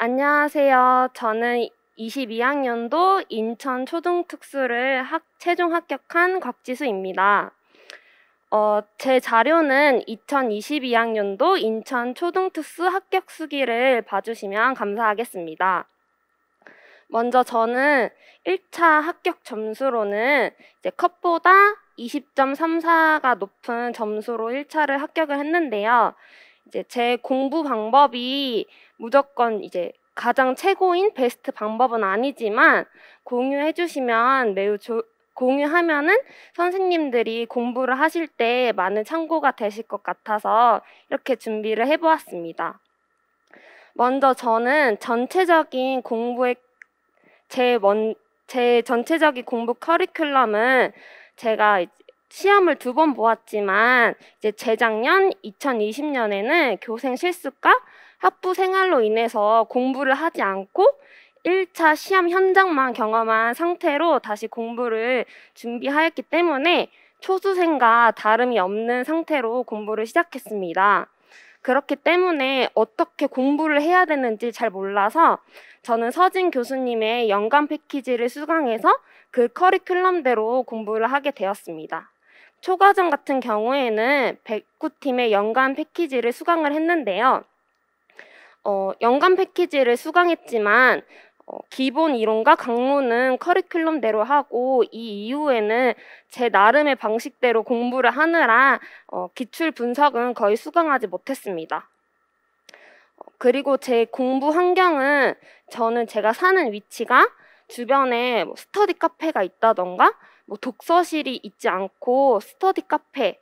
안녕하세요. 저는 22학년도 인천 초등특수를 최종 합격한 곽지수입니다. 제 자료는 2022학년도 인천 초등특수 합격 수기를 봐주시면 감사하겠습니다. 먼저 저는 1차 합격 점수로는 이제 컷보다 20.34가 높은 점수로 1차를 합격을 했는데요. 이제 제 공부 방법이 무조건 이제 가장 최고인 베스트 방법은 아니지만 공유해 주시면 공유하면은 선생님들이 공부를 하실 때 많은 참고가 되실 것 같아서 이렇게 준비를 해 보았습니다. 먼저 저는 전체적인 공부의 제 전체적인 공부 커리큘럼은 제가 시험을 2번 보았지만 이제 재작년 2020년에는 교생 실습과 학부 생활로 인해서 공부를 하지 않고 1차 시험 현장만 경험한 상태로 다시 공부를 준비하였기 때문에 초수생과 다름이 없는 상태로 공부를 시작했습니다. 그렇기 때문에 어떻게 공부를 해야 되는지 잘 몰라서 저는 서진 교수님의 연간 패키지를 수강해서 그 커리큘럼대로 공부를 하게 되었습니다. 초과정 같은 경우에는 109팀의 연간 패키지를 수강을 했는데요. 연간 패키지를 수강했지만 기본 이론과 강론은 커리큘럼대로 하고 이 이후에는 제 나름의 방식대로 공부를 하느라 기출 분석은 거의 수강하지 못했습니다. 그리고 제 공부 환경은 저는 제가 사는 위치가 주변에 스터디 카페가 있다던가 독서실이 있지 않고 스터디 카페,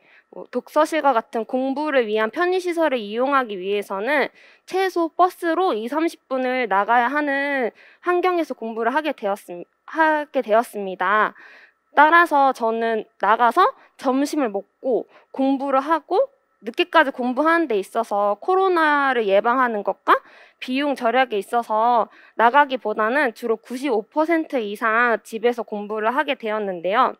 독서실과 같은 공부를 위한 편의시설을 이용하기 위해서는 최소 버스로 20-30분을 나가야 하는 환경에서 공부를 하게 되었습니다. 따라서 저는 나가서 점심을 먹고 공부를 하고 늦게까지 공부하는 데 있어서 코로나를 예방하는 것과 비용 절약에 있어서 나가기보다는 주로 95% 이상 집에서 공부를 하게 되었는데요.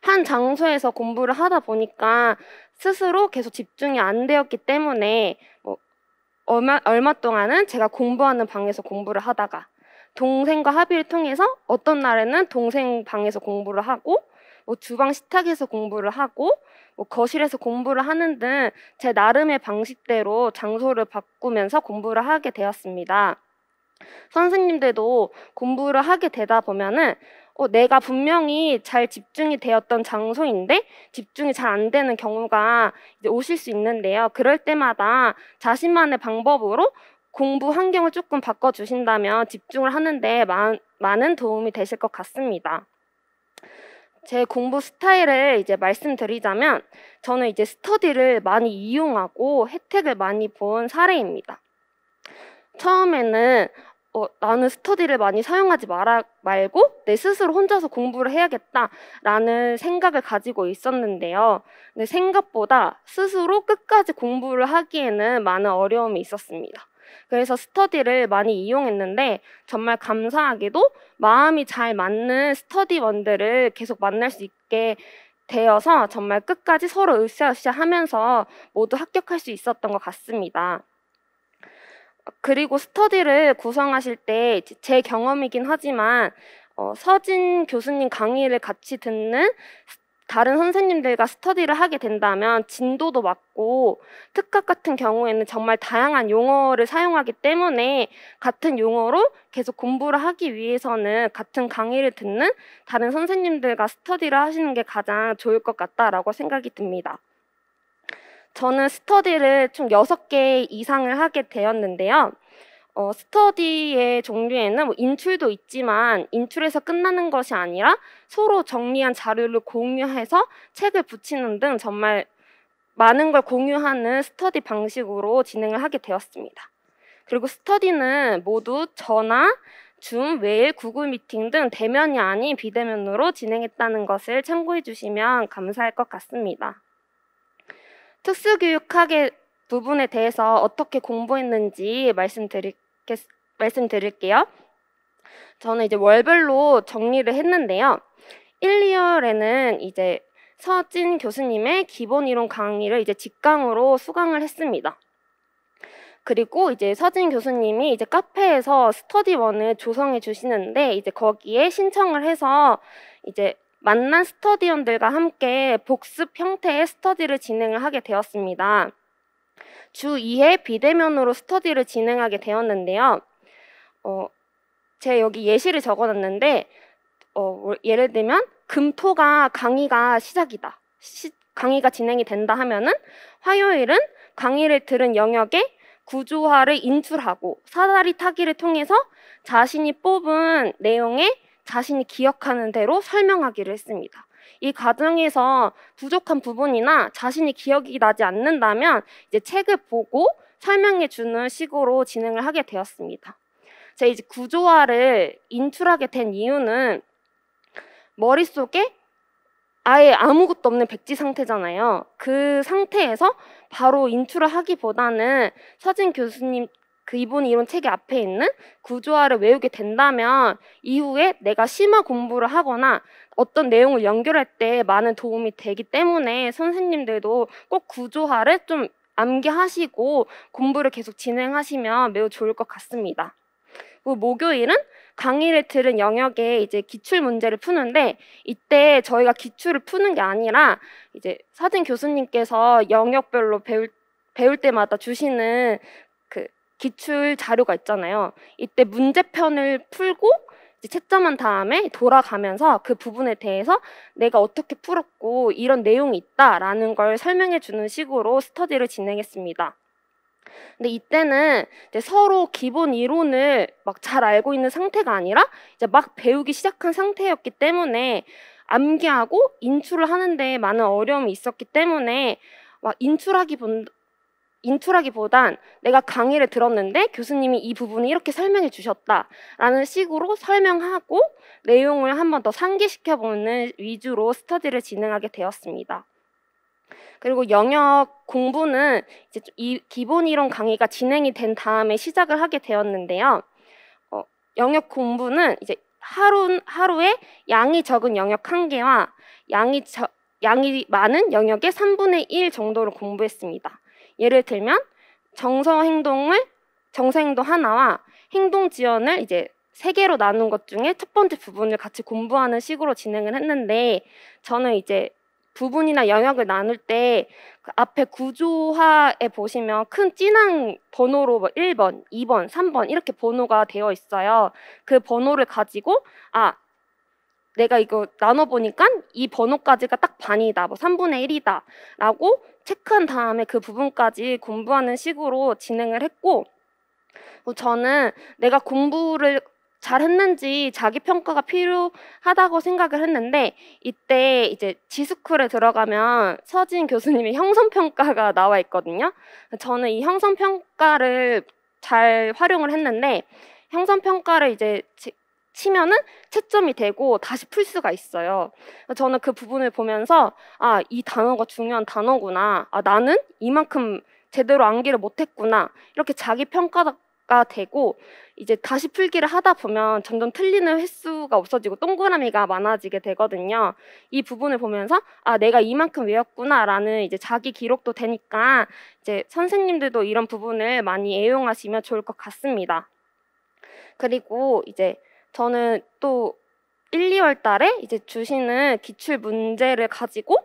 한 장소에서 공부를 하다 보니까 스스로 계속 집중이 안 되었기 때문에 얼마 동안은 제가 공부하는 방에서 공부를 하다가 동생과 합의를 통해서 어떤 날에는 동생 방에서 공부를 하고 주방 식탁에서 공부를 하고 거실에서 공부를 하는 등 제 나름의 방식대로 장소를 바꾸면서 공부를 하게 되었습니다. 선생님들도 공부를 하게 되다 보면은 내가 분명히 잘 집중이 되었던 장소인데 집중이 잘 안 되는 경우가 이제 오실 수 있는데요. 그럴 때마다 자신만의 방법으로 공부 환경을 조금 바꿔주신다면 집중을 하는데 많은 도움이 되실 것 같습니다. 제 공부 스타일을 이제 말씀드리자면 저는 이제 스터디를 많이 이용하고 혜택을 많이 본 사례입니다. 처음에는 나는 스터디를 많이 사용하지 말고 내 스스로 혼자서 공부를 해야겠다라는 생각을 가지고 있었는데요. 근데 생각보다 스스로 끝까지 공부를 하기에는 많은 어려움이 있었습니다. 그래서 스터디를 많이 이용했는데 정말 감사하게도 마음이 잘 맞는 스터디원들을 계속 만날 수 있게 되어서 정말 끝까지 서로 으쌰으쌰 하면서 모두 합격할 수 있었던 것 같습니다. 그리고 스터디를 구성하실 때 제 경험이긴 하지만 서진 교수님 강의를 같이 듣는 다른 선생님들과 스터디를 하게 된다면 진도도 맞고 특강 같은 경우에는 정말 다양한 용어를 사용하기 때문에 같은 용어로 계속 공부를 하기 위해서는 같은 강의를 듣는 다른 선생님들과 스터디를 하시는 게 가장 좋을 것 같다라고 생각이 듭니다. 저는 스터디를 총 6개 이상을 하게 되었는데요. 스터디의 종류에는 인출도 있지만 인출에서 끝나는 것이 아니라 서로 정리한 자료를 공유해서 책을 붙이는 등 정말 많은 걸 공유하는 스터디 방식으로 진행을 하게 되었습니다. 그리고 스터디는 모두 전화, 줌, 메일, 구글 미팅 등 대면이 아닌 비대면으로 진행했다는 것을 참고해 주시면 감사할 것 같습니다. 특수교육학의 부분에 대해서 어떻게 공부했는지 말씀드릴게요. 저는 이제 월별로 정리를 했는데요. 1, 2월에는 이제 서진 교수님의 기본 이론 강의를 이제 직강으로 수강을 했습니다. 그리고 이제 서진 교수님이 이제 카페에서 스터디원을 조성해 주시는데 이제 거기에 신청을 해서 이제 만난 스터디원들과 함께 복습 형태의 스터디를 진행을 하게 되었습니다. 주 2회 비대면으로 스터디를 진행하게 되었는데요. 제가 여기 예시를 적어놨는데 예를 들면 금토가 강의가 시작이다. 강의가 진행이 된다 하면은 화요일은 강의를 들은 영역에 구조화를 인출하고 사다리 타기를 통해서 자신이 뽑은 내용에 자신이 기억하는 대로 설명하기를 했습니다. 이 과정에서 부족한 부분이나 자신이 기억이 나지 않는다면 이제 책을 보고 설명해 주는 식으로 진행을 하게 되었습니다. 제가 이제 구조화를 인출하게 된 이유는 머릿속에 아예 아무것도 없는 백지 상태잖아요. 그 상태에서 바로 인출을 하기보다는 서진 교수님 이분이 이런 책의 앞에 있는 구조화를 외우게 된다면 이후에 내가 심화 공부를 하거나 어떤 내용을 연결할 때 많은 도움이 되기 때문에 선생님들도 꼭 구조화를 좀 암기하시고 공부를 계속 진행하시면 매우 좋을 것 같습니다. 그리고 목요일은 강의를 들은 영역에 이제 기출 문제를 푸는데 이때 저희가 기출을 푸는 게 아니라 이제 서진 교수님께서 영역별로 배울 때마다 주시는 그 기출 자료가 있잖아요. 이때 문제편을 풀고 이제 채점한 다음에 돌아가면서 그 부분에 대해서 내가 어떻게 풀었고 이런 내용이 있다라는 걸 설명해 주는 식으로 스터디를 진행했습니다. 근데 이때는 이제 서로 기본 이론을 막 잘 알고 있는 상태가 아니라 이제 막 배우기 시작한 상태였기 때문에 암기하고 인출을 하는데 많은 어려움이 있었기 때문에 막 인출하기보단 내가 강의를 들었는데 교수님이 이 부분을 이렇게 설명해 주셨다라는 식으로 설명하고 내용을 한 번 더 상기시켜보는 위주로 스터디를 진행하게 되었습니다. 그리고 영역 공부는 이제 이 기본 이론 강의가 진행이 된 다음에 시작을 하게 되었는데요. 영역 공부는 이제 하루에 양이 적은 영역 1개와 양이 많은 영역의 3분의 1 정도를 공부했습니다. 예를 들면 정서 행동 하나와 행동 지연을 이제 3개로 나눈 것 중에 첫 번째 부분을 같이 공부하는 식으로 진행을 했는데 저는 이제 부분이나 영역을 나눌 때 그 앞에 구조화에 보시면 큰 진한 번호로 뭐 1번, 2번, 3번 이렇게 번호가 되어 있어요. 그 번호를 가지고 내가 이거 나눠보니까 이 번호까지가 딱 반이다, 뭐 3분의 1이다 라고 체크한 다음에 그 부분까지 공부하는 식으로 진행을 했고 저는 내가 공부를 잘했는지 자기평가가 필요하다고 생각을 했는데 이때 이제 지스쿨에 들어가면 서진 교수님의 형성평가가 나와 있거든요. 저는 이 형성평가를 잘 활용을 했는데 형성평가를 이제 치면은 채점이 되고 다시 풀 수가 있어요. 저는 그 부분을 보면서 이 단어가 중요한 단어구나. 나는 이만큼 제대로 암기를 못했구나. 이렇게 자기평가가 되고 이제 다시 풀기를 하다 보면 점점 틀리는 횟수가 없어지고 동그라미가 많아지게 되거든요. 이 부분을 보면서 내가 이만큼 외웠구나라는 이제 자기 기록도 되니까 이제 선생님들도 이런 부분을 많이 애용하시면 좋을 것 같습니다. 그리고 이제 저는 또 1, 2월 달에 이제 주시는 기출 문제를 가지고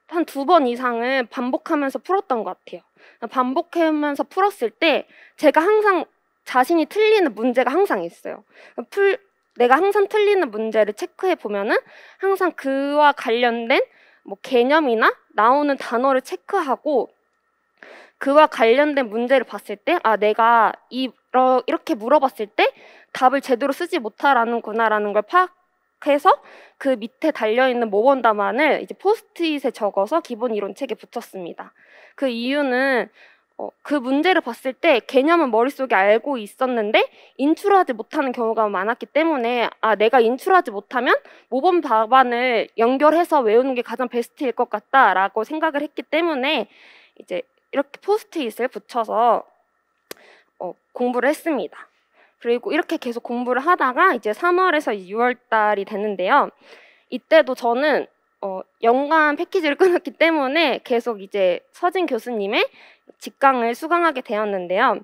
한 2번 이상을 반복하면서 풀었던 것 같아요. 반복하면서 풀었을 때 제가 항상 자신이 틀리는 문제가 항상 있어요. 내가 항상 틀리는 문제를 체크해 보면은 항상 그와 관련된 뭐 개념이나 나오는 단어를 체크하고 그와 관련된 문제를 봤을 때 내가 이렇게 물어봤을 때 답을 제대로 쓰지 못하라는구나라는 걸 파악해서 그 밑에 달려있는 모범 답안을 이제 포스트잇에 적어서 기본 이론 책에 붙였습니다. 그 이유는 그 문제를 봤을 때 개념은 머릿속에 알고 있었는데 인출하지 못하는 경우가 많았기 때문에 내가 인출하지 못하면 모범 답안을 연결해서 외우는 게 가장 베스트일 것 같다라고 생각을 했기 때문에 이제 이렇게 포스트잇을 붙여서 공부를 했습니다. 그리고 이렇게 계속 공부를 하다가 이제 3월에서 6월 달이 됐는데요. 이때도 저는 연간 패키지를 끊었기 때문에 계속 이제 서진 교수님의 직강을 수강하게 되었는데요.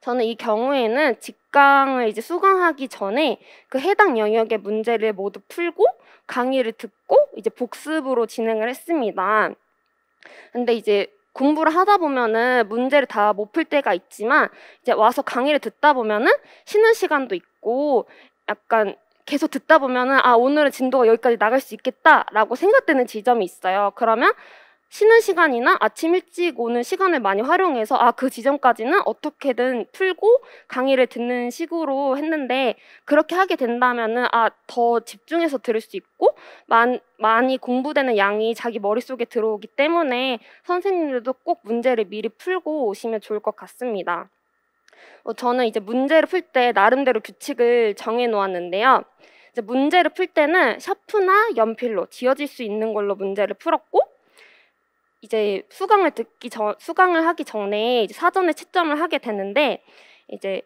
저는 이 경우에는 직강을 이제 수강하기 전에 그 해당 영역의 문제를 모두 풀고 강의를 듣고 이제 복습으로 진행을 했습니다. 근데 이제 공부를 하다 보면은 문제를 다 못 풀 때가 있지만 이제 와서 강의를 듣다 보면은 쉬는 시간도 있고 약간 계속 듣다 보면은 아, 오늘은 진도가 여기까지 나갈 수 있겠다라고 생각되는 지점이 있어요. 그러면 쉬는 시간이나 아침 일찍 오는 시간을 많이 활용해서 아, 그 지점까지는 어떻게든 풀고 강의를 듣는 식으로 했는데, 그렇게 하게 된다면은 아, 더 집중해서 들을 수 있고 많이 공부되는 양이 자기 머릿속에 들어오기 때문에 선생님들도 꼭 문제를 미리 풀고 오시면 좋을 것 같습니다. 저는 이제 문제를 풀 때 나름대로 규칙을 정해 놓았는데요. 이제 문제를 풀 때는 샤프나 연필로 지워질 수 있는 걸로 문제를 풀었고, 이제 수강을 하기 전에 이제 사전에 채점을 하게 되는데, 이제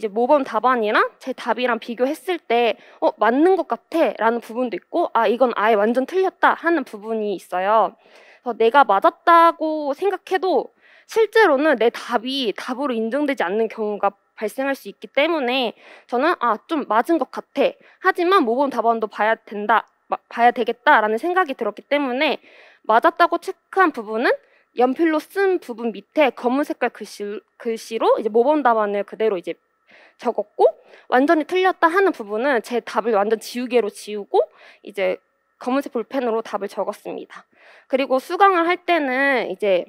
모범 답안이랑 제 답이랑 비교했을 때 맞는 것 같아라는 부분도 있고, 아, 이건 아예 완전 틀렸다 하는 부분이 있어요. 그래서 내가 맞았다고 생각해도 실제로는 내 답이 답으로 인정되지 않는 경우가 발생할 수 있기 때문에 저는 좀 맞은 것 같아. 하지만 모범 답안도 봐야 되겠다라는 생각이 들었기 때문에 맞았다고 체크한 부분은 연필로 쓴 부분 밑에 검은 색깔 글씨로 이제 모범 답안을 그대로 이제 적었고, 완전히 틀렸다 하는 부분은 제 답을 완전 지우개로 지우고 이제 검은색 볼펜으로 답을 적었습니다. 그리고 수강을 할 때는 이제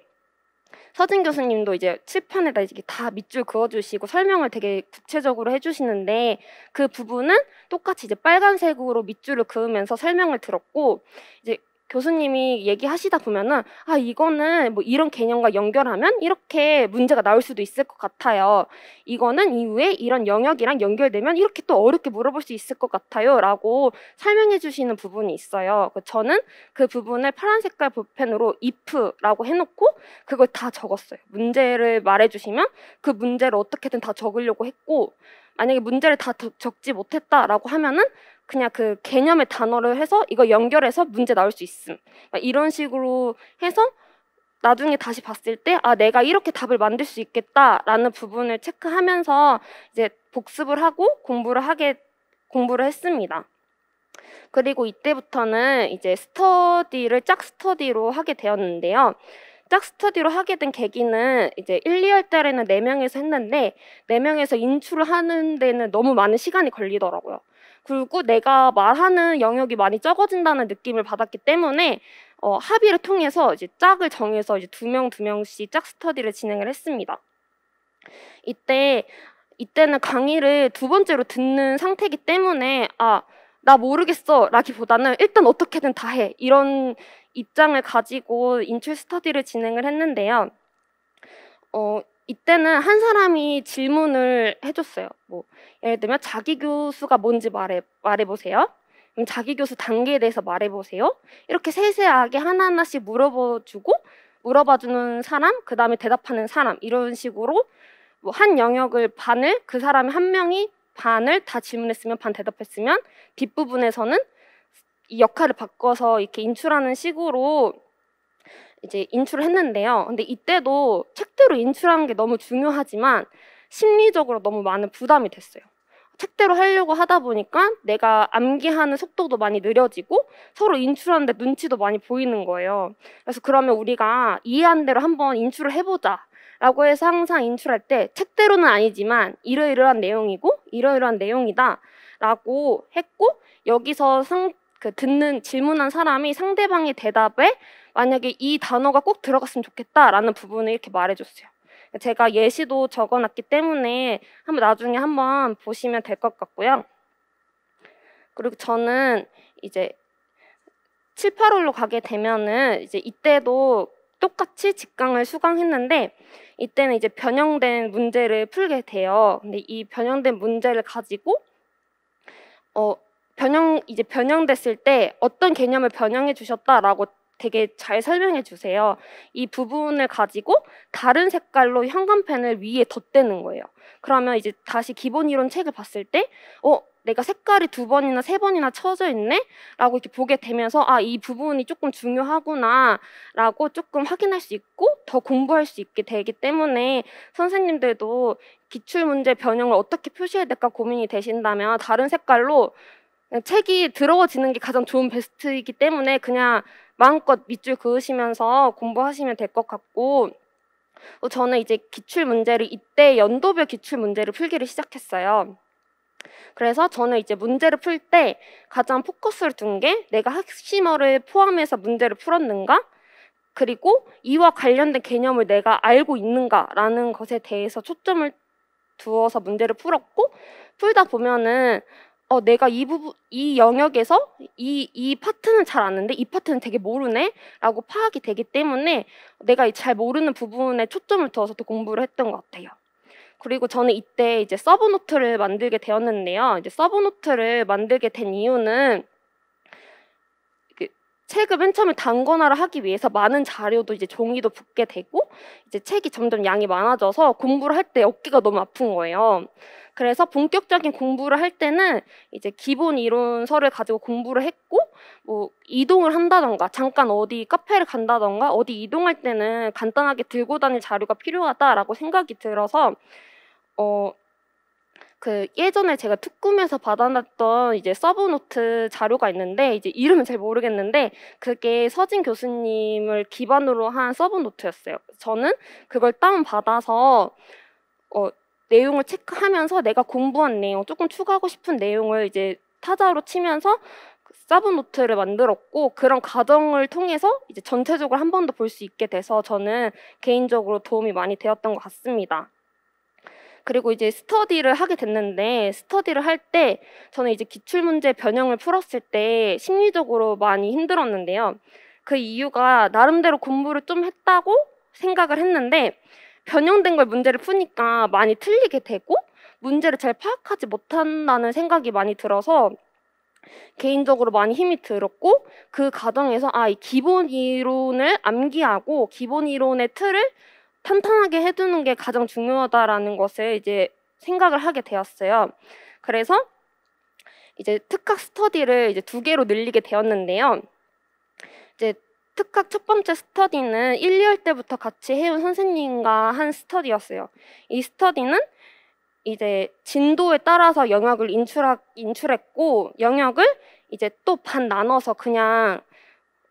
서진 교수님도 이제 칠판에다 이제 다 밑줄 그어주시고 설명을 되게 구체적으로 해주시는데, 그 부분은 똑같이 이제 빨간색으로 밑줄을 그으면서 설명을 들었고, 이제 교수님이 얘기하시다 보면은 이거는 뭐 이런 개념과 연결하면 이렇게 문제가 나올 수도 있을 것 같아요. 이거는 이후에 이런 영역이랑 연결되면 이렇게 또 어렵게 물어볼 수 있을 것 같아요. 라고 설명해 주시는 부분이 있어요. 저는 그 부분을 파란 색깔 볼펜으로 if라고 해놓고 그걸 다 적었어요. 문제를 말해주시면 그 문제를 어떻게든 다 적으려고 했고, 만약에 문제를 다 적지 못했다라고 하면은 그냥 그 개념의 단어를 해서 이거 연결해서 문제 나올 수 있음. 이런 식으로 해서 나중에 다시 봤을 때 내가 이렇게 답을 만들 수 있겠다라는 부분을 체크하면서 이제 복습을 하고 공부를 했습니다. 그리고 이때부터는 이제 짝 스터디로 하게 되었는데요. 짝 스터디로 하게 된 계기는 이제 1, 2월 달에는 4명에서 했는데 4명에서 인출을 하는 데는 너무 많은 시간이 걸리더라고요. 그리고 내가 말하는 영역이 많이 적어진다는 느낌을 받았기 때문에 합의를 통해서 이제 짝을 정해서 이제 2명씩 짝 스터디를 진행을 했습니다. 이때는 강의를 2번째로 듣는 상태이기 때문에 나 모르겠어 라기보다는 일단 어떻게든 다 해, 이런 입장을 가지고 인출 스터디를 진행을 했는데요. 이때는 한 사람이 질문을 해줬어요. 뭐 예를 들면 자기 교수가 뭔지 말해보세요. 그럼 자기 교수 단계에 대해서 말해보세요. 이렇게 세세하게 하나하나씩 물어봐주는 사람, 그 다음에 대답하는 사람, 이런 식으로 뭐 한 영역을 반을 그 사람이 한 명이 반을 다 질문했으면 반 대답했으면 뒷부분에서는 이 역할을 바꿔서 이렇게 인출하는 식으로 이제 인출을 했는데요. 근데 이때도 책대로 인출하는 게 너무 중요하지만 심리적으로 너무 많은 부담이 됐어요. 책대로 하려고 하다 보니까 내가 암기하는 속도도 많이 느려지고 서로 인출하는데 눈치도 많이 보이는 거예요. 그래서 그러면 우리가 이해한 대로 한번 인출을 해보자 라고 해서 항상 인출할 때 책대로는 아니지만 이러이러한 내용이고 이러이러한 내용이다 라고 했고, 여기서 질문한 사람이 상대방의 대답에 만약에 이 단어가 꼭 들어갔으면 좋겠다라는 부분을 이렇게 말해줬어요. 제가 예시도 적어놨기 때문에 나중에 한번 보시면 될 것 같고요. 그리고 저는 이제 7, 8월로 가게 되면은 이제 이때도 똑같이 직강을 수강했는데 이때는 이제 변형된 문제를 풀게 돼요. 근데 이 변형된 문제를 가지고 변형됐을 때 어떤 개념을 변형해 주셨다라고 되게 잘 설명해 주세요. 이 부분을 가지고 다른 색깔로 형광펜을 위에 덧대는 거예요. 그러면 이제 다시 기본 이론 책을 봤을 때 내가 색깔이 2번이나 3번이나 쳐져 있네? 라고 이렇게 보게 되면서 아, 이 부분이 조금 중요하구나 라고 조금 확인할 수 있고 더 공부할 수 있게 되기 때문에 선생님들도 기출문제 변형을 어떻게 표시해야 될까 고민이 되신다면 다른 색깔로 그냥 책이 더러워지는 게 가장 좋은 베스트이기 때문에 그냥 마음껏 밑줄 그으시면서 공부하시면 될 것 같고 저는 이제 기출문제를 이때 연도별 기출문제를 풀기를 시작했어요. 그래서 저는 이제 문제를 풀 때 가장 포커스를 둔 게 내가 핵심어를 포함해서 문제를 풀었는가? 그리고 이와 관련된 개념을 내가 알고 있는가라는 것에 대해서 초점을 두어서 문제를 풀었고 풀다 보면은 내가 이 영역에서 이 파트는 잘 아는데 이 파트는 되게 모르네? 라고 파악이 되기 때문에 내가 잘 모르는 부분에 초점을 두어서 또 공부를 했던 것 같아요. 그리고 저는 이때 이제 서브노트를 만들게 되었는데요. 이제 서브노트를 만들게 된 이유는 책을 맨 처음에 단권화를 하기 위해서 많은 자료도 이제 종이도 붓게 되고 이제 책이 점점 양이 많아져서 공부를 할 때 어깨가 너무 아픈 거예요. 그래서 본격적인 공부를 할 때는 이제 기본 이론서를 가지고 공부를 했고 뭐 이동을 한다던가 잠깐 어디 카페를 간다던가 어디 이동할 때는 간단하게 들고 다닐 자료가 필요하다라고 생각이 들어서 예전에 제가 특구에서 받아놨던 이제 서브노트 자료가 있는데 이제 이름은 잘 모르겠는데 그게 서진 교수님을 기반으로 한 서브노트였어요. 저는 그걸 다운받아서 내용을 체크하면서 내가 공부한 내용, 조금 추가하고 싶은 내용을 이제 타자로 치면서 서브노트를 만들었고 그런 과정을 통해서 이제 전체적으로 한 번 더 볼 수 있게 돼서 저는 개인적으로 도움이 많이 되었던 것 같습니다. 그리고 이제 스터디를 하게 됐는데 스터디를 할 때 저는 이제 기출문제 변형을 풀었을 때 심리적으로 많이 힘들었는데요. 그 이유가 나름대로 공부를 좀 했다고 생각을 했는데 변형된 걸 문제를 푸니까 많이 틀리게 되고 문제를 잘 파악하지 못한다는 생각이 많이 들어서 개인적으로 많이 힘이 들었고 그 과정에서 이 기본 이론을 암기하고 기본 이론의 틀을 탄탄하게 해두는 게 가장 중요하다라는 것을 이제 생각을 하게 되었어요. 그래서 이제 특학 스터디를 이제 2개로 늘리게 되었는데요. 이제 특학 첫 번째 스터디는 1, 2월 때부터 같이 해온 선생님과 한 스터디였어요. 이 스터디는 이제 진도에 따라서 영역을 인출했고 영역을 이제 또 반 나눠서 그냥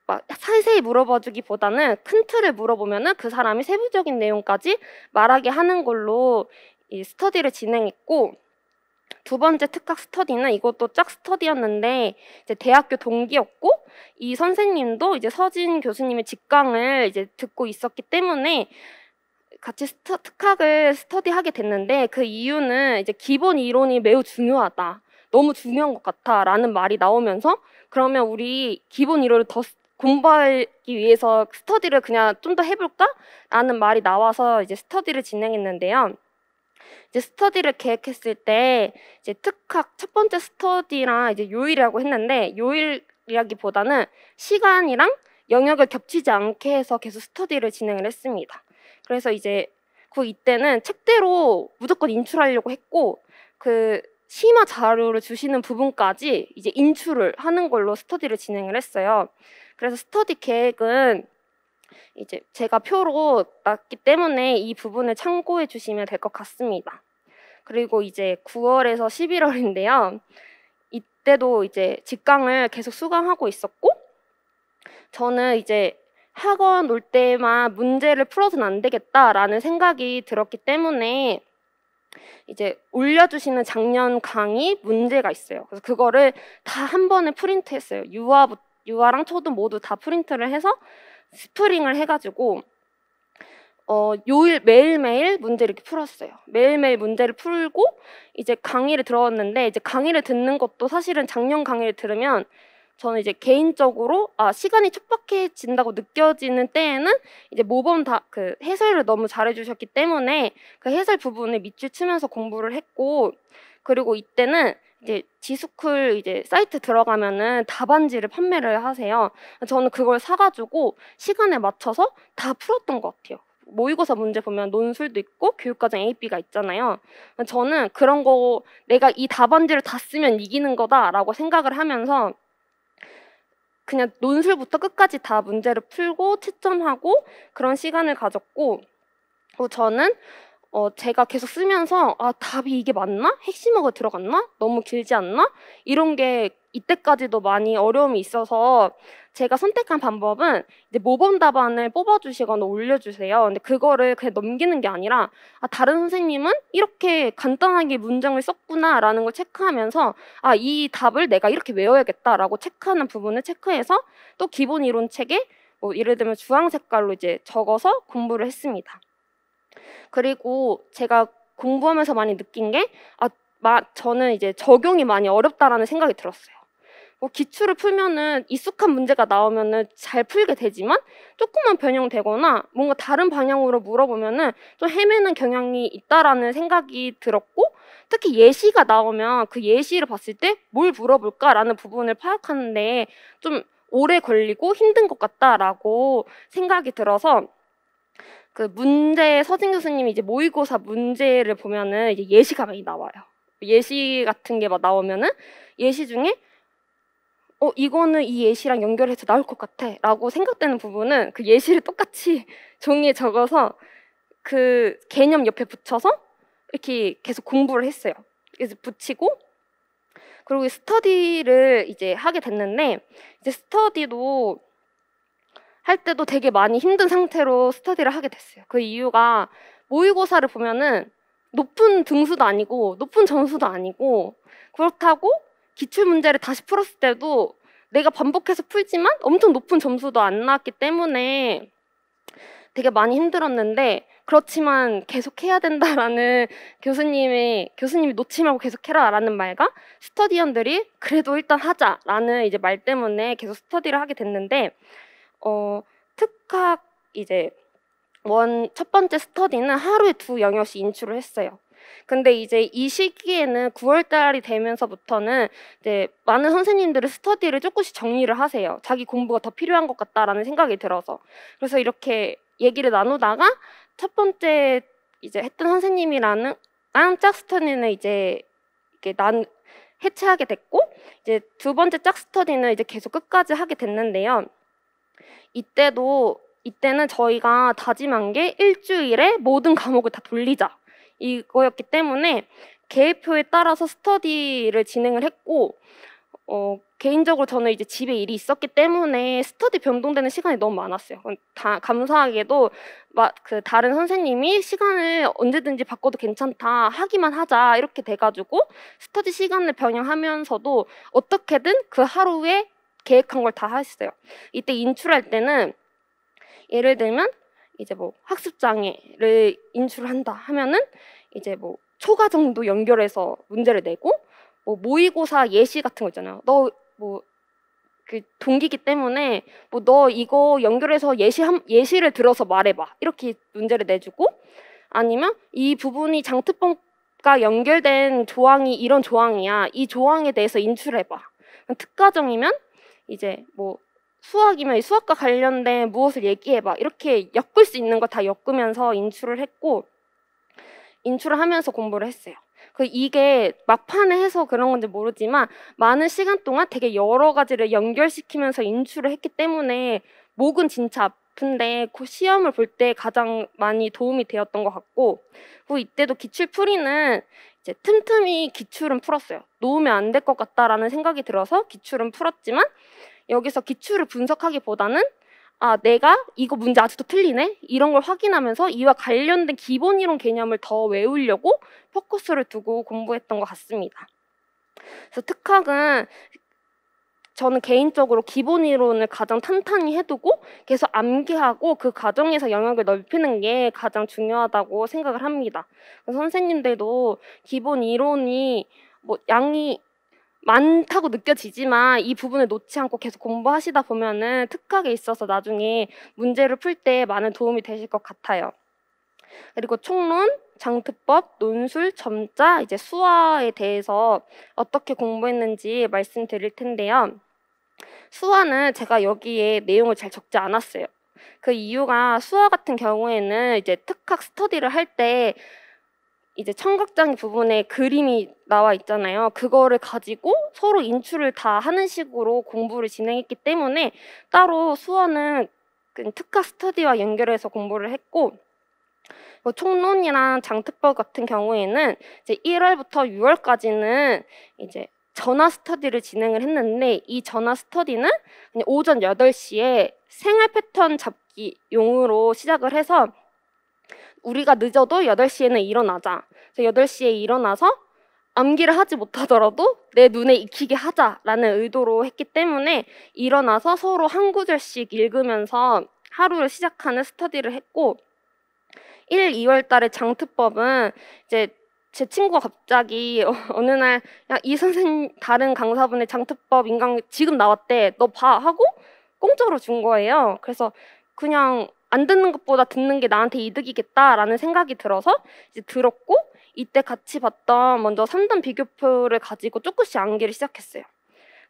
막 자세히 물어봐주기보다는 큰 틀을 물어보면은 그 사람이 세부적인 내용까지 말하게 하는 걸로 이 스터디를 진행했고 2번째 특학 스터디는 이것도 짝 스터디였는데 이제 대학교 동기였고 이 선생님도 이제 서진 교수님의 직강을 이제 듣고 있었기 때문에 같이 특학을 스터디하게 됐는데 그 이유는 이제 기본 이론이 매우 중요하다. 너무 중요한 것 같아라는 말이 나오면서 그러면 우리 기본 이론을 더 공부하기 위해서 스터디를 그냥 좀 더 해볼까? 라는 말이 나와서 이제 스터디를 진행했는데요. 이제 스터디를 계획했을 때 이제 특학 첫 번째 스터디랑 이제 요일이라고 했는데 요일이라기보다는 시간이랑 영역을 겹치지 않게 해서 계속 스터디를 진행을 했습니다. 그래서 이제 이때는 책대로 무조건 인출하려고 했고 그 심화 자료를 주시는 부분까지 이제 인출을 하는 걸로 스터디를 진행을 했어요. 그래서 스터디 계획은 이제 제가 표로 놨기 때문에 이 부분을 참고해 주시면 될 것 같습니다. 그리고 이제 9월에서 11월인데요. 이때도 이제 직강을 계속 수강하고 있었고 저는 이제 학원 올 때만 문제를 풀어서는 안 되겠다라는 생각이 들었기 때문에 이제 올려주시는 작년 강의 문제가 있어요. 그래서 그거를 다 한 번에 프린트했어요. 유아랑 초도 모두 다 프린트를 해서 스프링을 해가지고 요일 매일매일 문제 이렇게 풀었어요. 매일매일 문제를 풀고 이제 강의를 들었는데 이제 강의를 듣는 것도 사실은 작년 강의를 들으면 저는 이제 개인적으로 시간이 촉박해진다고 느껴지는 때에는 이제 모범 그 해설을 너무 잘해주셨기 때문에 그 해설 부분을 밑줄 치면서 공부를 했고 그리고 이때는 이제 지스쿨 이제 사이트 들어가면은 답안지를 판매를 하세요. 저는 그걸 사가지고 시간에 맞춰서 다 풀었던 것 같아요. 모의고사 문제 보면 논술도 있고 교육과정 A, B가 있잖아요. 저는 그런 거 내가 이 답안지를 다 쓰면 이기는 거다라고 생각을 하면서 그냥 논술부터 끝까지 다 문제를 풀고 채점하고 그런 시간을 가졌고, 저는 제가 계속 쓰면서 답이 이게 맞나? 핵심어가 들어갔나? 너무 길지 않나? 이런 게 이때까지도 많이 어려움이 있어서 제가 선택한 방법은 이제 모범 답안을 뽑아주시거나 올려주세요. 근데 그거를 그냥 넘기는 게 아니라 다른 선생님은 이렇게 간단하게 문장을 썼구나라는 걸 체크하면서 이 답을 내가 이렇게 외워야겠다라고 체크하는 부분을 체크해서 또 기본 이론 책에 뭐 예를 들면 주황 색깔로 이제 적어서 공부를 했습니다. 그리고 제가 공부하면서 많이 느낀 게 저는 이제 적용이 많이 어렵다라는 생각이 들었어요. 기출을 풀면은 익숙한 문제가 나오면은 잘 풀게 되지만 조금만 변형되거나 뭔가 다른 방향으로 물어보면은 좀 헤매는 경향이 있다라는 생각이 들었고, 특히 예시가 나오면 그 예시를 봤을 때 뭘 물어볼까라는 부분을 파악하는데 좀 오래 걸리고 힘든 것 같다라고 생각이 들어서 그 문제 서진 교수님이 이제 모의고사 문제를 보면은 이제 예시가 많이 나와요. 예시 같은 게 막 나오면은 예시 중에 이거는 이 예시랑 연결해서 나올 것 같아라고 생각되는 부분은 그 예시를 똑같이 종이에 적어서 그 개념 옆에 붙여서 이렇게 계속 공부를 했어요. 그래서 붙이고 그리고 스터디를 이제 하게 됐는데 이제 스터디도 할 때도 되게 많이 힘든 상태로 스터디를 하게 됐어요. 그 이유가 모의고사를 보면은 높은 등수도 아니고 높은 점수도 아니고 그렇다고 기출문제를 다시 풀었을 때도 내가 반복해서 풀지만 엄청 높은 점수도 안 나왔기 때문에 되게 많이 힘들었는데, 그렇지만 계속해야 된다라는 교수님이 놓지 말고 계속해라라는 말과 스터디언들이 그래도 일단 하자라는 이제 말 때문에 계속 스터디를 하게 됐는데, 특학 이제 첫 번째 스터디는 하루에 2영역씩 인출을 했어요. 근데 이제 이 시기에는 9월 달이 되면서부터는 이제 많은 선생님들이 스터디를 조금씩 정리를 하세요. 자기 공부가 더 필요한 것 같다라는 생각이 들어서. 그래서 이렇게 얘기를 나누다가 첫 번째 이제 했던 선생님이라는 짝 스터디는 이제 이렇게 해체하게 됐고, 이제 두 번째 짝 스터디는 이제 계속 끝까지 하게 됐는데요. 이때는 저희가 다짐한 게 일주일에 모든 과목을 다 돌리자 이거였기 때문에 계획표에 따라서 스터디를 진행을 했고, 개인적으로 저는 이제 집에 일이 있었기 때문에 스터디 변동되는 시간이 너무 많았어요. 감사하게도 그 다른 선생님이 시간을 언제든지 바꿔도 괜찮다, 하기만 하자 이렇게 돼가지고 스터디 시간을 변형하면서도 어떻게든 그 하루에 계획한 걸 다 했어요. 이때 인출할 때는 예를 들면 이제 뭐 학습장애를 인출한다 하면은 이제 뭐 초과정도 연결해서 문제를 내고, 뭐 모의고사 예시 같은 거 있잖아요. 너 뭐 그 동기기 때문에 뭐 너 이거 연결해서 예시를 들어서 말해봐 이렇게 문제를 내주고, 아니면 이 부분이 장특법과 연결된 조항이 이런 조항이야, 이 조항에 대해서 인출해봐. 특과정이면 이제 뭐 수학이면 수학과 관련된 무엇을 얘기해봐 이렇게 엮을 수 있는 거 다 엮으면서 인출을 했고, 인출을 하면서 공부를 했어요. 이게 막판에 해서 그런 건지 모르지만 많은 시간 동안 되게 여러 가지를 연결시키면서 인출을 했기 때문에 목은 진짜 아픈데 그 시험을 볼 때 가장 많이 도움이 되었던 것 같고, 그리고 이때도 기출풀이는 이제 틈틈이 기출은 풀었어요. 놓으면 안 될 것 같다라는 생각이 들어서 기출은 풀었지만, 여기서 기출을 분석하기보다는 내가 이거 문제 아직도 틀리네? 이런 걸 확인하면서 이와 관련된 기본 이론 개념을 더 외우려고 포커스를 두고 공부했던 것 같습니다. 그래서 특학은 저는 개인적으로 기본 이론을 가장 탄탄히 해두고 계속 암기하고 그 과정에서 영역을 넓히는 게 가장 중요하다고 생각을 합니다. 선생님들도 기본 이론이 뭐 양이 많다고 느껴지지만 이 부분을 놓지 않고 계속 공부하시다 보면은 특학에 있어서 나중에 문제를 풀 때 많은 도움이 되실 것 같아요. 그리고 총론, 장특법, 논술, 점자, 이제 수화에 대해서 어떻게 공부했는지 말씀드릴 텐데요. 수화는 제가 여기에 내용을 잘 적지 않았어요. 그 이유가 수어 같은 경우에는 이제 특학 스터디를 할 때 이제 청각장애 부분에 그림이 나와 있잖아요. 그거를 가지고 서로 인출을 다 하는 식으로 공부를 진행했기 때문에 따로 수어는 그 특학 스터디와 연결해서 공부를 했고, 뭐 총론이랑 장특법 같은 경우에는 이제 1월부터 6월까지는 이제 전화 스터디를 진행을 했는데, 이 전화 스터디는 그냥 오전 8시에 생활 패턴 잡기용으로 시작을 해서 우리가 늦어도 8시에는 일어나자. 그래서 8시에 일어나서 암기를 하지 못하더라도 내 눈에 익히게 하자라는 의도로 했기 때문에 일어나서 서로 한 구절씩 읽으면서 하루를 시작하는 스터디를 했고, 1, 2월 달에 장특법은 이제 제 친구가 갑자기 어느 날 야, 이 선생님 다른 강사분의 장특법 인강 지금 나왔대. 너 봐 하고 공짜로 준 거예요. 그래서 그냥 안 듣는 것보다 듣는 게 나한테 이득이겠다라는 생각이 들어서 이제 들었고, 이때 같이 봤던 먼저 3단 비교표를 가지고 조금씩 암기를 시작했어요.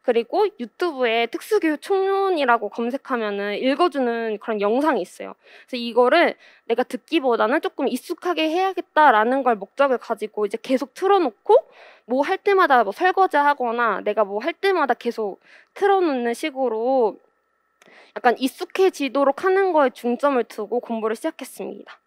그리고 유튜브에 특수교육 총론이라고 검색하면은 읽어주는 그런 영상이 있어요. 그래서 이거를 내가 듣기보다는 조금 익숙하게 해야겠다라는 걸 목적을 가지고 이제 계속 틀어놓고 뭐 할 때마다 뭐 설거지하거나 내가 뭐 할 때마다 계속 틀어놓는 식으로 약간 익숙해지도록 하는 거에 중점을 두고 공부를 시작했습니다.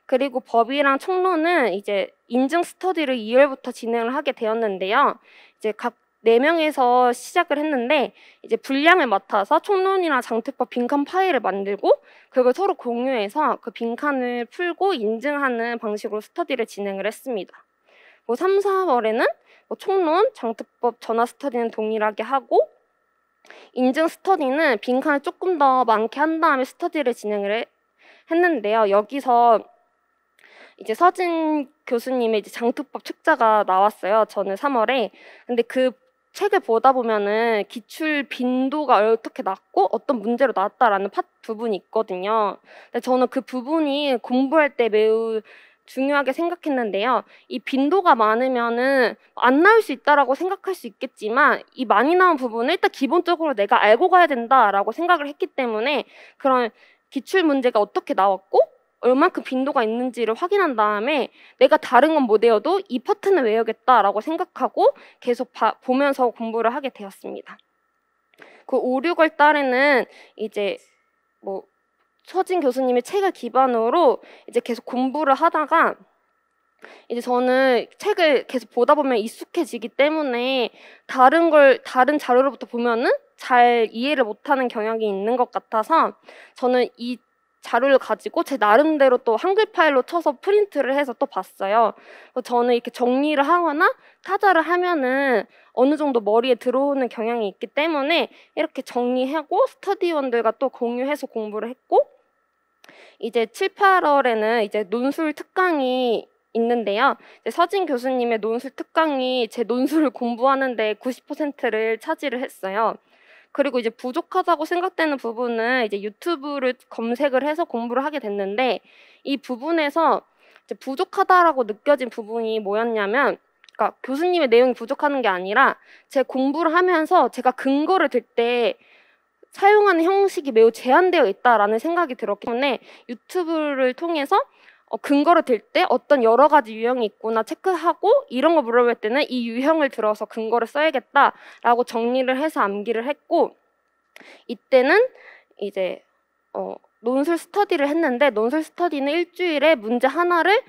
그리고 법이랑 총론은 이제 인증 스터디를 2월부터 진행을 하게 되었는데요. 이제 각 4명에서 시작을 했는데 이제 분량을 맡아서 총론이나 장특법 빈칸 파일을 만들고 그걸 서로 공유해서 그 빈칸을 풀고 인증하는 방식으로 스터디를 진행을 했습니다. 뭐 3, 4월에는 뭐 총론, 장특법, 전화 스터디는 동일하게 하고 인증 스터디는 빈칸을 조금 더 많게 한 다음에 스터디를 진행을 했는데요. 여기서 이제 서진 교수님의 이제 장특법 책자가 나왔어요. 저는 3월에. 근데 그 책을 보다 보면은 기출 빈도가 어떻게 났고 어떤 문제로 나왔다라는 부분이 있거든요. 근데 저는 그 부분이 공부할 때 매우 중요하게 생각했는데요. 이 빈도가 많으면은 안 나올 수 있다라고 생각할 수 있겠지만 이 많이 나온 부분을 일단 기본적으로 내가 알고 가야 된다라고 생각을 했기 때문에 그런 기출 문제가 어떻게 나왔고 얼만큼 빈도가 있는지를 확인한 다음에 내가 다른 건 못 외워도 이 파트는 외우겠다라고 생각하고 계속 보면서 공부를 하게 되었습니다. 그 5, 6월 달에는 이제 뭐 서진 교수님의 책을 기반으로 이제 계속 공부를 하다가 이제 저는 책을 계속 보다 보면 익숙해지기 때문에 다른 자료로부터 보면은 잘 이해를 못하는 경향이 있는 것 같아서 저는 이 자료를 가지고 제 나름대로 또 한글 파일로 쳐서 프린트를 해서 또 봤어요. 저는 이렇게 정리를 하거나 타자를 하면은 어느 정도 머리에 들어오는 경향이 있기 때문에 이렇게 정리하고 스터디원들과 또 공유해서 공부를 했고, 이제 7, 8월에는 이제 논술 특강이 있는데요. 이제 서진 교수님의 논술 특강이 제 논술을 공부하는데 90%를 차지를 했어요. 그리고 이제 부족하다고 생각되는 부분은 이제 유튜브를 검색을 해서 공부를 하게 됐는데, 이 부분에서 이제 부족하다라고 느껴진 부분이 뭐였냐면, 그러니까 교수님의 내용이 부족하는 게 아니라 제 공부를 하면서 제가 근거를 들 때 사용하는 형식이 매우 제한되어 있다라는 생각이 들었기 때문에 유튜브를 통해서 근거를 들 때 어떤 여러 가지 유형이 있구나 체크하고 이런 거 물어볼 때는 이 유형을 들어서 근거를 써야겠다라고 정리를 해서 암기를 했고, 이때는 이제 논술 스터디를 했는데 논술 스터디는 일주일에 문제 하나를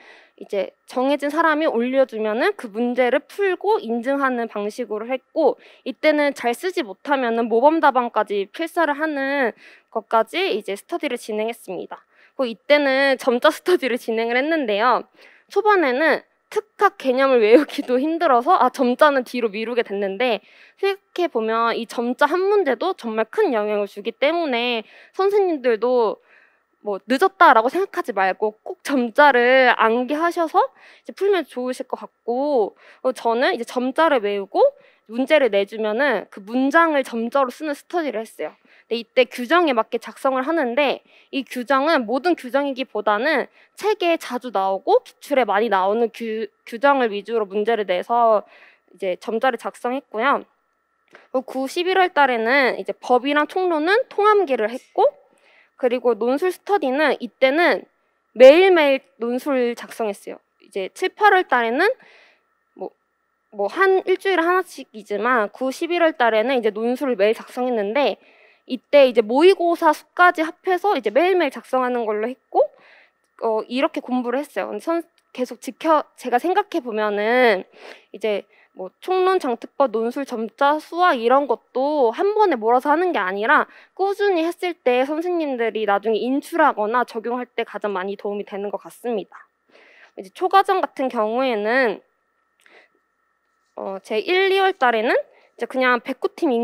이제 정해진 사람이 올려주면은 그 문제를 풀고 인증하는 방식으로 했고, 이때는 잘 쓰지 못하면은 모범 답안까지 필사를 하는 것까지 이제 스터디를 진행했습니다. 그리고 이때는 점자 스터디를 진행을 했는데요. 초반에는 특학 개념을 외우기도 힘들어서 점자는 뒤로 미루게 됐는데, 생각해 보면 이 점자 한 문제도 정말 큰 영향을 주기 때문에 선생님들도 뭐 늦었다라고 생각하지 말고 꼭 점자를 암기하셔서 이제 풀면 좋으실 것 같고, 저는 이제 점자를 외우고 문제를 내주면은 그 문장을 점자로 쓰는 스터디를 했어요. 근데 이때 규정에 맞게 작성을 하는데, 이 규정은 모든 규정이기보다는 책에 자주 나오고 기출에 많이 나오는 규정을 위주로 문제를 내서 이제 점자를 작성했고요. 9, 11월 달에는 이제 법이랑 총론은 통암기를 했고, 그리고 논술 스터디는 이때는 매일매일 논술 작성했어요. 이제 7, 8월 달에는 한 일주일에 하나씩이지만 9, 11월 달에는 이제 논술을 매일 작성했는데 이때 이제 모의고사 수까지 합해서 이제 매일매일 작성하는 걸로 했고 이렇게 공부를 했어요. 근데 계속 제가 생각해 보면은 이제 총론, 장특법, 논술, 점자, 수학 이런 것도 한 번에 몰아서 하는 게 아니라 꾸준히 했을 때 선생님들이 나중에 인출하거나 적용할 때 가장 많이 도움이 되는 것 같습니다. 이제 초과정 같은 경우에는 제 1, 2월 달에는 이제 그냥 백구팀이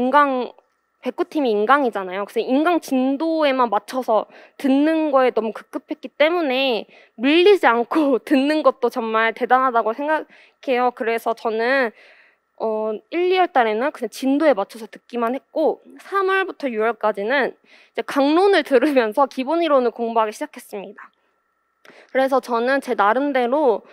인강이잖아요. 그래서 인강 진도에만 맞춰서 듣는 거에 너무 급급했기 때문에 밀리지 않고 듣는 것도 정말 대단하다고 생각해요. 그래서 저는 1, 2월 달에는 그냥 진도에 맞춰서 듣기만 했고 3월부터 6월까지는 이제 강론을 들으면서 기본 이론을 공부하기 시작했습니다. 그래서 저는 제 나름대로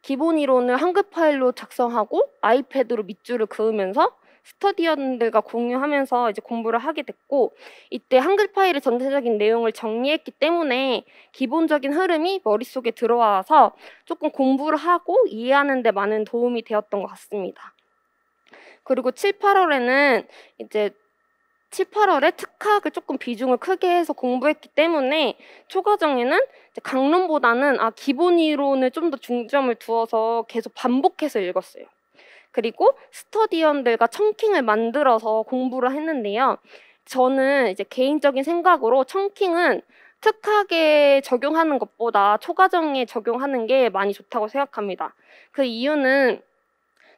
기본 이론을 한글 파일로 작성하고 아이패드로 밑줄을 그으면서 스터디언들과 공유하면서 이제 공부를 하게 됐고 이때 한글 파일의 전체적인 내용을 정리했기 때문에 기본적인 흐름이 머릿속에 들어와서 조금 공부를 하고 이해하는 데 많은 도움이 되었던 것 같습니다. 그리고 7, 8월에는 이제 7, 8월에 특학을 조금 비중을 크게 해서 공부했기 때문에 초과정에는 이제 강론보다는 기본 이론을 좀 더 중점을 두어서 계속 반복해서 읽었어요. 그리고 스터디언들과 청킹을 만들어서 공부를 했는데요. 저는 이제 개인적인 생각으로 청킹은 특학에 적용하는 것보다 초과정에 적용하는 게 많이 좋다고 생각합니다. 그 이유는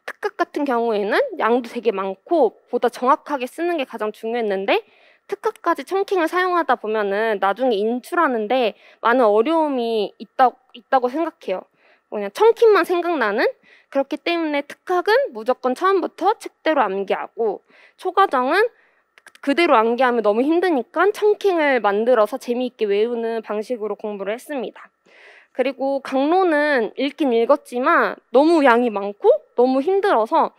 특학 같은 경우에는 양도 되게 많고 보다 정확하게 쓰는 게 가장 중요했는데 특학까지 청킹을 사용하다 보면은 나중에 인출하는데 많은 어려움이 있다고 생각해요. 그냥 청킹만 생각나는. 그렇기 때문에 특학은 무조건 처음부터 책대로 암기하고 초과정은 그대로 암기하면 너무 힘드니까 청킹을 만들어서 재미있게 외우는 방식으로 공부를 했습니다. 그리고 강론은 읽긴 읽었지만 너무 양이 많고 너무 힘들어서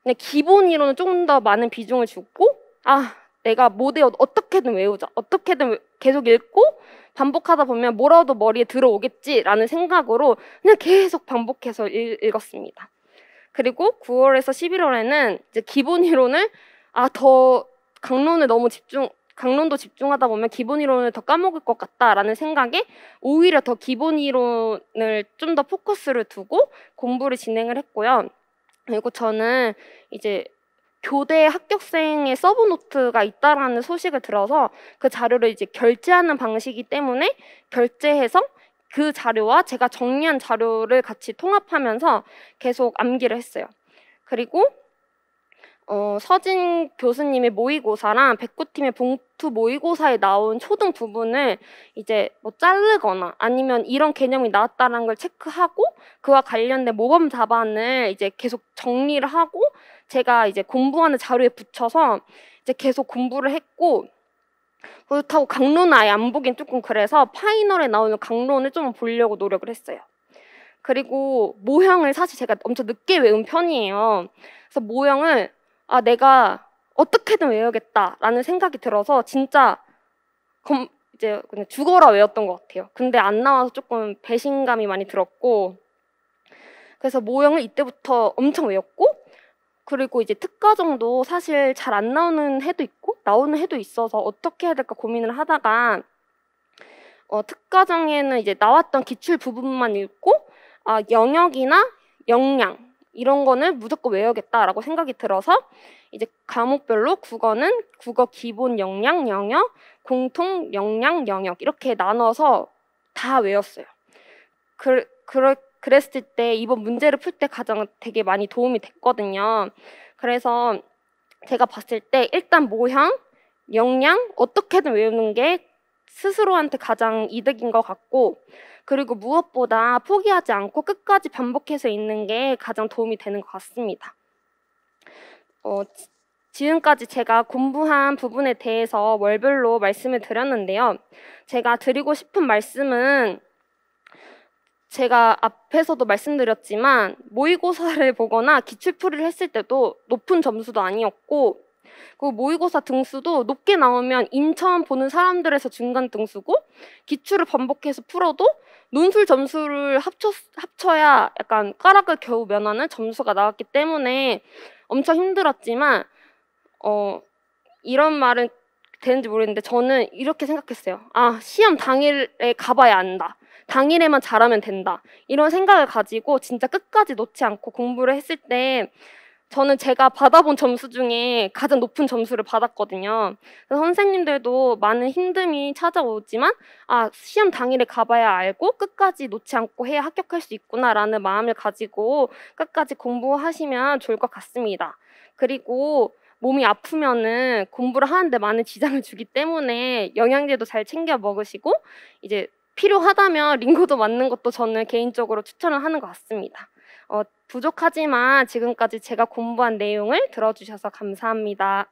그냥 기본 이론은 조금 더 많은 비중을 주고 내가 모대 어떻게든 외우자. 어떻게든 계속 읽고 반복하다 보면 뭐라도 머리에 들어오겠지라는 생각으로 그냥 계속 반복해서 읽었습니다. 그리고 9월에서 11월에는 이제 기본 이론을 더 강론도 집중하다 보면 기본 이론을 더 까먹을 것 같다라는 생각에 오히려 더 기본 이론을 좀 더 포커스를 두고 공부를 진행을 했고요. 그리고 저는 이제 교대 합격생의 서브노트가 있다라는 소식을 들어서 그 자료를 이제 결제하는 방식이기 때문에 결제해서 그 자료와 제가 정리한 자료를 같이 통합하면서 계속 암기를 했어요. 그리고 서진 교수님의 모의고사랑 백구팀의 봉투 모의고사에 나온 초등 부분을 이제 자르거나 아니면 이런 개념이 나왔다는 걸 체크하고 그와 관련된 모범 답안을 이제 계속 정리를 하고 제가 이제 공부하는 자료에 붙여서 이제 계속 공부를 했고 그렇다고 강론은 아예 안 보긴 조금 그래서 파이널에 나오는 강론을 좀 보려고 노력을 했어요. 그리고 모형을 사실 제가 엄청 늦게 외운 편이에요. 그래서 모형을 내가 어떻게든 외우겠다라는 생각이 들어서 진짜 이제 그냥 죽어라 외웠던 것 같아요. 근데 안 나와서 조금 배신감이 많이 들었고 그래서 모형을 이때부터 엄청 외웠고 그리고 이제 특과정도 사실 잘 안 나오는 해도 있고 나오는 해도 있어서 어떻게 해야 될까 고민을 하다가 특과정에는 이제 나왔던 기출 부분만 읽고 영역이나 역량 이런 거는 무조건 외워야겠다라고 생각이 들어서 이제 과목별로 국어는 국어 기본 역량 영역, 공통 역량 영역 이렇게 나눠서 다 외웠어요. 그랬을 때 이번 문제를 풀 때 가장 되게 많이 도움이 됐거든요. 그래서 제가 봤을 때 일단 모형, 역량 어떻게든 외우는 게 스스로한테 가장 이득인 것 같고 그리고 무엇보다 포기하지 않고 끝까지 반복해서 읽는 게 가장 도움이 되는 것 같습니다. 지금까지 제가 공부한 부분에 대해서 월별로 말씀을 드렸는데요. 제가 드리고 싶은 말씀은 제가 앞에서도 말씀드렸지만 모의고사를 보거나 기출풀이를 했을 때도 높은 점수도 아니었고 그 모의고사 등수도 높게 나오면 인처음 보는 사람들에서 중간 등수고 기출을 반복해서 풀어도 논술 점수를 합쳐야 약간 과락을 겨우 면하는 점수가 나왔기 때문에 엄청 힘들었지만 이런 말은 되는지 모르겠는데 저는 이렇게 생각했어요. 아, 시험 당일에 가봐야 안다. 당일에만 잘하면 된다. 이런 생각을 가지고 진짜 끝까지 놓지 않고 공부를 했을 때 저는 제가 받아본 점수 중에 가장 높은 점수를 받았거든요. 그래서 선생님들도 많은 힘듦이 찾아오지만 시험 당일에 가봐야 알고 끝까지 놓지 않고 해야 합격할 수 있구나라는 마음을 가지고 끝까지 공부하시면 좋을 것 같습니다. 그리고 몸이 아프면은 공부를 하는데 많은 지장을 주기 때문에 영양제도 잘 챙겨 먹으시고 이제 필요하다면 링거도 맞는 것도 저는 개인적으로 추천을 하는 것 같습니다. 부족하지만 지금까지 제가 공부한 내용을 들어주셔서 감사합니다.